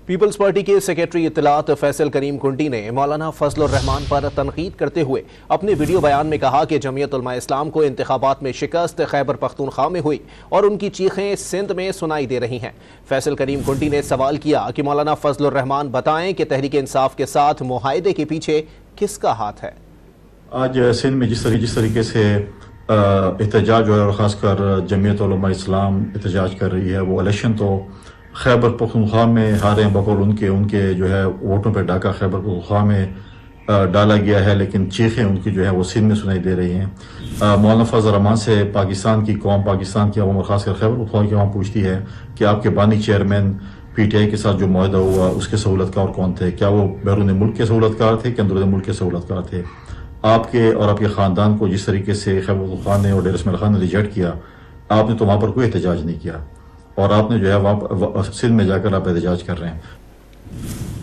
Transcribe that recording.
Peoples party کے secretary اطلاعات فیصل کریم کنٹی نے مولانا فضل الرحمان پر تنقید کرتے ہوئے اپنے ویڈیو بیان میں کہا کہ جمعیت علماء اسلام کو انتخابات میں شکست خیبر پختونخوا میں ہوئی اور ان کی چیخیں سندھ میں سنائی دے رہی ہیں۔ فیصل کریم کنٹی نے سوال کیا کہ مولانا فضل الرحمان بتائیں کہ تحریک انصاف کے ساتھ معاہدے کے پیچھے کس کا ہاتھ ہے؟ آج سندھ میں جس طریقے سے احتجاج اور خاص کر جمعیت علماء اسلام احتجاج کر رہی ہے، وہ الیکشن تو خیبر پختونخوا میں ہارے ہیں بقول ان کے جو ہے ووٹوں پہ ڈاکہ خیبر پختونخوا میں ڈالا گیا ہے، لیکن چیخیں ان کی جو ہے وہ سندھ میں سنائی دے رہی ہیں۔ مولانا فضل الرحمان سے پاکستان کی قوم، پاکستان کی عوام اور خاص کر خیبر پختونخوا کی عوام پوچھتی ہے کہ آپ کے بانی چیئرمین پی ٹی آئی کے ساتھ جو معاہدہ ہوا اس کے سہولت کار کون تھے؟ کیا وہ بیرون ملک کے سہولت کار تھے کہ اندرون ملک کے سہولت کار تھے؟ آپ کے اور آپ کے خاندان کو جس طریقے سے خیبر پختونخوا نے اور ڈیر اسماعیل خان نے ریجیکٹ کیا، آپ نے تو وہاں پر کوئی احتجاج نہیں کیا، اور آپ نے جو ہے وہاں سندھ میں جا کر آپ احتجاج کر رہے ہیں۔